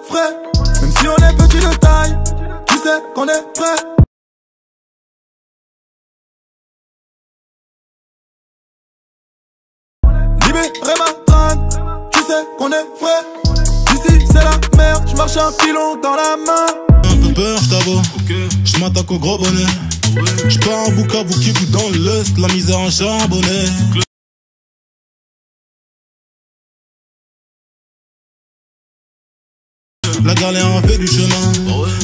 frais. Même si on est petit de taille, tu sais qu'on est prêt. Libérez ma trame, tu sais qu'on est frais. Ici c'est la merde, j'marche un pilon dans la main. Un peu peur, j't'avoue, okay. J'm'attaque au gros bonnet. J'pars en bouc à bouc qui vous dans l'est, la misère en charbonnet. La galère a fait du chemin,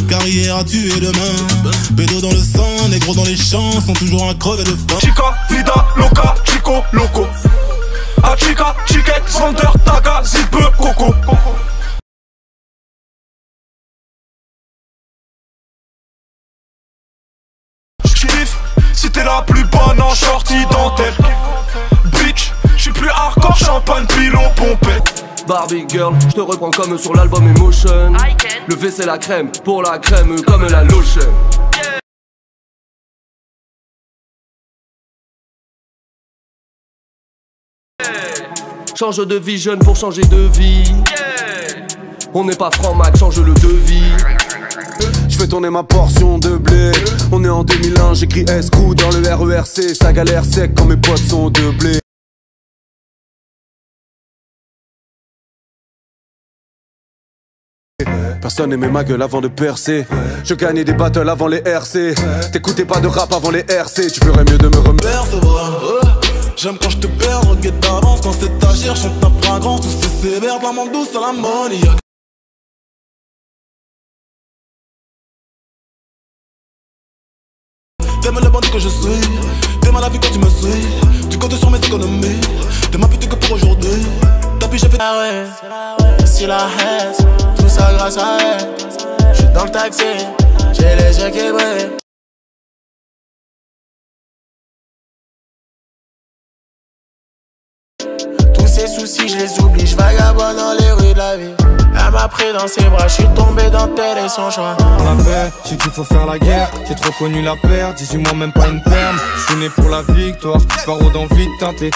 carrière a tué demain. Bédo dans le sang, négro dans les champs, sont toujours à crever de faim. Chica, vida, loca, chico, loco. A chica, chiquette, vendeur, taga, zippe, coco. J'kiffe, si t'es la plus bonne en shorty dentelle. Bitch, j'suis plus hardcore, champagne, pilon, pompette. Barbie girl, je te reprends comme sur l'album Emotion. Le V c'est la crème, pour la crème comme la lotion. Change de vision pour changer de vie. On n'est pas franc-mac, change le devis. Je fais tourner ma portion de blé. On est en 2001, j'écris S-Crew dans le RERC. Ça galère sec quand mes potes sont de blé. Personne n'aimait ma gueule avant de percer. Je gagnais des battles avant les RC. T'écoutais pas de rap avant les RC. Tu ferais mieux de me remettre. J'aime quand je te perds, regrette d'avance. Quand c'est ta chère, chante ta fragrance. Tout c'est sévère, de la main douce à la money. T'aimes le bandit que je suis, t'aimes la vie quand tu me suis. Tu comptes sur mes économies, t'es ma pute que pour aujourd'hui. Depuis j'ai fait ah ouais, c'est la haine, tout ça grâce à elle. J'suis dans le taxi, j'ai les yeux qui brillent. Tous ces soucis je les oublie, j'vagabonde dans les rues de la vie. Elle m'a pris dans ses bras, j'suis tombé dans tel et son choix. Ma paix, j'ai qu'il faut faire la guerre, j'ai trop connu la perte, 18 mois même pas une perme. J'suis né pour la victoire, paro d'envie de teinter.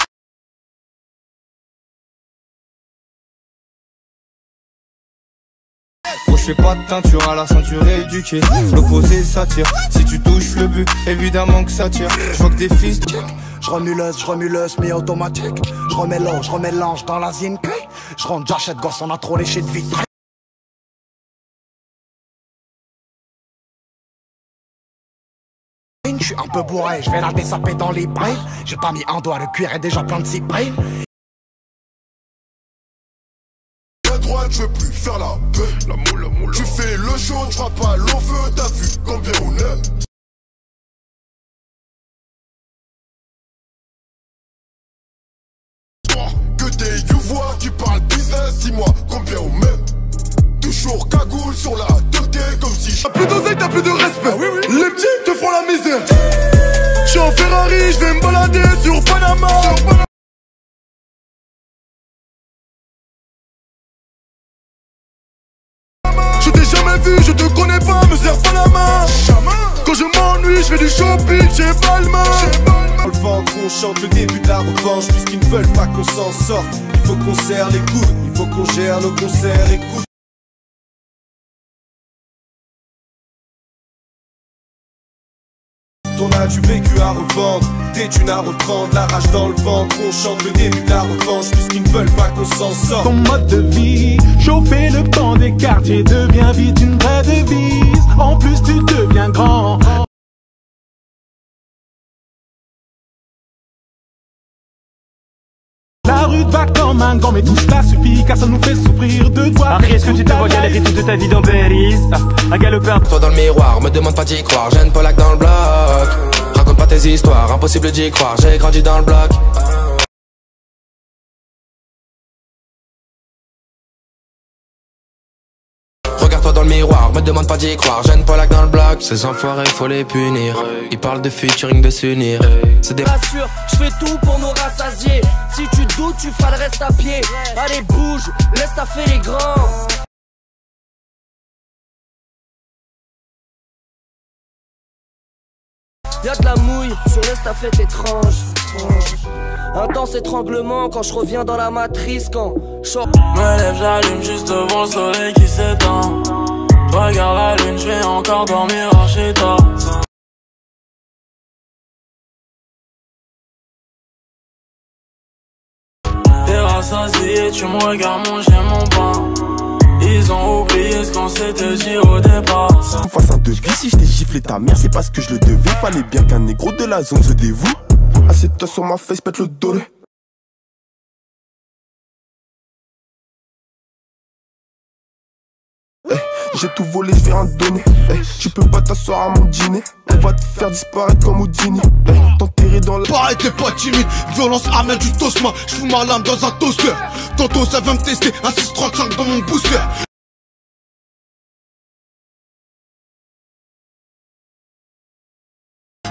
Faut je fais pas de teinture à la ceinture éduquée. L'opposé s'attire, si tu touches le but, évidemment que ça tire. J'vois que des fils J'remuleuse, mais automatique. J'remélange dans la zine. J'rentre, j'achète, gosse, on a trop léché de vite. J'suis un peu bourré, j'vais la dessaper dans les braies. J'ai pas mis un doigt, le cuir est déjà plein de cyprès. À droite, je veux plus faire la bête. Tu fais le show, tu frappes pas l'eau feu, t'as vu combien on est. Que des youvois qui parlent business, dis-moi combien on met. Toujours cagoule sur la teuté comme si. T'as plus d'oseille, t'as plus de respect. Ah, oui, oui. Les petits te font la misère. J'suis en Ferrari, j'vais me balader sur Panama. Je t'ai jamais vu, je te connais pas, me serre pas la main. Quand je m'ennuie, je fais du shopping chez Balmain. Dans le ventre, on chante le début de la revanche. Puisqu'ils ne veulent pas qu'on s'en sorte, il faut qu'on serre les coudes, il faut qu'on gère nos concerts. Écoute. On a du vécu à revendre, des thunes à reprendre, la rage dans le ventre, on chante le début de la revanche, puisqu'ils ne veulent pas qu'on s'en sorte. Ton mode de vie, chauffer le temps des quartiers devient vite une vraie devise. En plus tu deviens grand. La rue te va comme un gant, mais tout cela suffit car ça nous fait souffrir de toi. Harry, est-ce que tu te vois galérer toute ta vie dans Paris, à galoper? Toi dans le miroir, me demande pas d'y croire, j'ai une Polak dans le bloc. Raconte pas tes histoires, impossible d'y croire, j'ai grandi dans le bloc. Regarde-toi dans le miroir, me demande pas d'y croire, j'ai une Polak dans le bloc. Ces enfoirés, faut les punir, ils parlent de featuring, de s'unir. C'est des... Rassure, je fais tout pour nous rassasier. Si tu doutes, tu feras le reste à pied. Allez bouge, laisse ta fée les grands. Y'a de la mouille sur l'estafette étrange. Intense étranglement quand je reviens dans la matrice. Quand je me lève, j'allume juste devant le soleil qui s'éteint. Je regarde la lune, je vais encore dormir chez toi. T'es rassasié, tu me regardes manger mon pain. Ils ont oublié ce qu'on s'était dit au départ. Face à deux vies, si je t'ai giflé ta mère, c'est parce que je le devais. Fallait bien qu'un négro de la zone se dévoue. Assieds-toi sur ma face, pète le dos. J'ai tout volé, je vais rien te donner. Tu peux pas t'asseoir à mon dîner. On va te faire disparaître comme Houdini. T'enterrer dans la... Pareil, t'es pas timide. Violence amène du tosma. J'fous ma lame dans un toaster. Tantôt ça va me tester. Un 635 dans mon booster.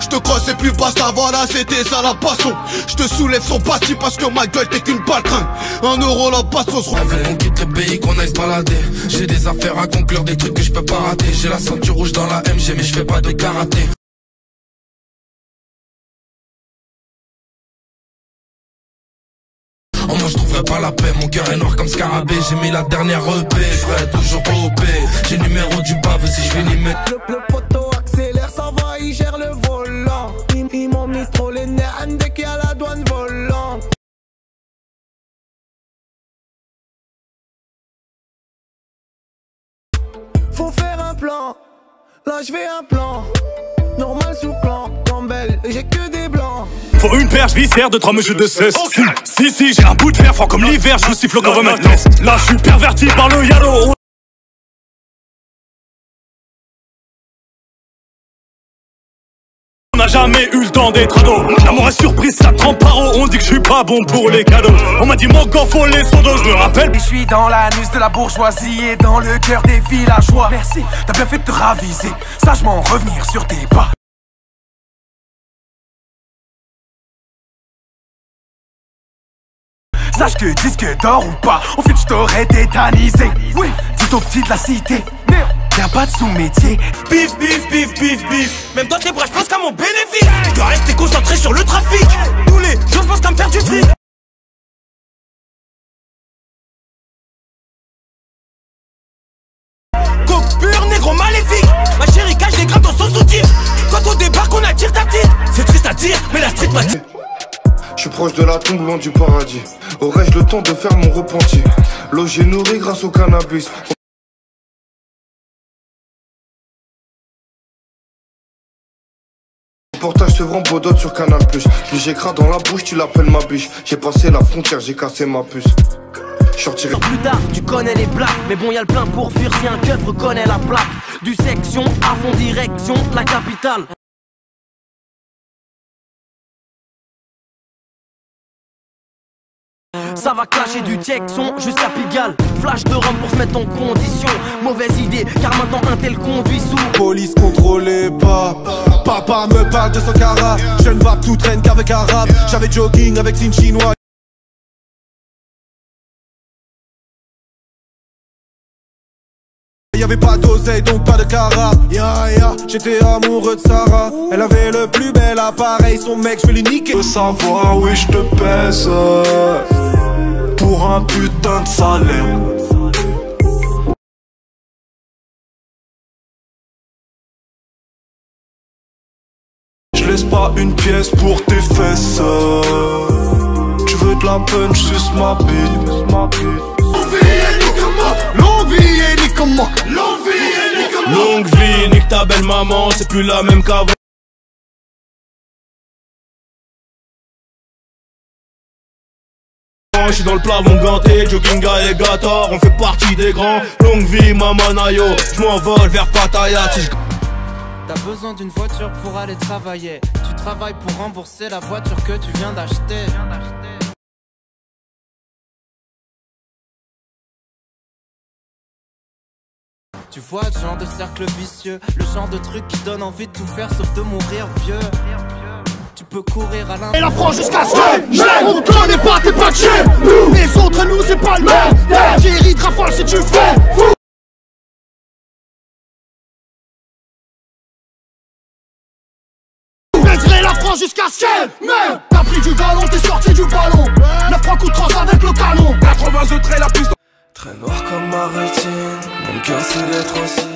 J'te crois c'est plus basta, voilà c'était ça la passion. J'te soulève son parti parce que ma gueule t'es qu'une baltringue. 1 euro la passion. On quitte le pays, qu'on aille se balader. J'ai des affaires à conclure, des trucs que je peux pas rater. J'ai la ceinture rouge dans la MG mais je fais pas de karaté. Oh moi je trouverai pas la paix, mon cœur est noir comme scarabée. J'ai mis la dernière EP, je ferai toujours OP. J'ai le numéro du bave si je finis mettre. Le poteau accélère, ça va, il gère le volant. Ils m'ont mis trop les nerfs dès qu'il y a la douane volante. Faut faire un plan, là je vais un plan. Normal sous plan, Campbell, j'ai que des blancs. Faut une perche viscère de 3 mesures de cesse. Si, j'ai un bout de fer fort comme l'hiver, je siffle comme un test. Là, je suis perverti par le yalo. On n'a jamais eu le temps d'être ado. L'amour est surprise, ça trempe par eau. On dit que je suis pas bon pour les cadeaux. On m'a dit mon corps faut les sondos, je me rappelle. Je suis dans l'anus de la bourgeoisie et dans le cœur des villageois. Merci, t'as bien fait de te raviser. Sagement revenir sur tes pas. Sache que disque d'or ou pas, au fait je t'aurais tétanisé. Oui, dit au petit de la cité, y'a pas de sous-métier. Bif, bif, bif, bif, bif. Même dans tes bras, je pense qu'à mon bénéfice. Tu dois rester concentré sur le trafic. Tous les jours, je pense qu'à me faire du fric. Coke pur, négro maléfique. Ma chérie cache des grammes dans son soutif. Quand on débarque, on attire ta petite. C'est triste à dire, mais la street m'a dit. Je suis proche de la tombe, loin du paradis. Aurais-je le temps de faire mon repenti? Logé, nourri grâce au cannabis. Reportage Sevran Bodot sur Canal+. Plus j'ai gras dans la bouche, tu l'appelles ma biche. J'ai passé la frontière, j'ai cassé ma puce. Sortirai plus tard, tu connais les blagues. Mais bon, y'a le plein pour fuir si un keuf reconnaît la plaque. Du section à fond direction, la capitale. Ça va clasher du Texon jusqu'à Pigalle. Flash de rhum pour se mettre en condition. Mauvaise idée, car maintenant un tel conduit sous. Police contrôlez pas. Papa me parle de Sankara. Je ne vape tout traîne qu'avec arabe. J'avais jogging avec signe chinois. Y'avait pas d'oseille donc pas de cara. J'étais amoureux de Sarah. Elle avait le plus bel appareil. Son mec je vais lui niquer. Veux savoir oui je te pèse pour un putain de salaire. Je laisse pas une pièce pour tes fesses. Tu veux de la punch, suce ma bite. Longue vie et nique comme moi. Longue vie et nique comme moi. Longue vie, nique ta belle maman, c'est plus la même qu'avant. Je suis dans le plafond ganté, jogging alligator, on fait partie des grands. Longue vie, maman nayo, je m'envole vers Pattaya. T'as besoin d'une voiture pour aller travailler. Tu travailles pour rembourser la voiture que tu viens d'acheter. Tu vois le genre de cercle vicieux, le genre de truc qui donne envie de tout faire sauf de mourir vieux. Tu peux courir à l'un. Et la France jusqu'à ce que on connaît pas, t'es pas de chez nous. Les autres, nous, c'est pas le même. Thierry Trafol si tu fais fou. Baiserai la France jusqu'à ce qu'elle meure. pris du galon, t'es sorti du ballon. 9 3 coups de crosse avec le canon. 80 traits la piste. Très noir comme ma rétine, mon cœur c'est d'être aussi.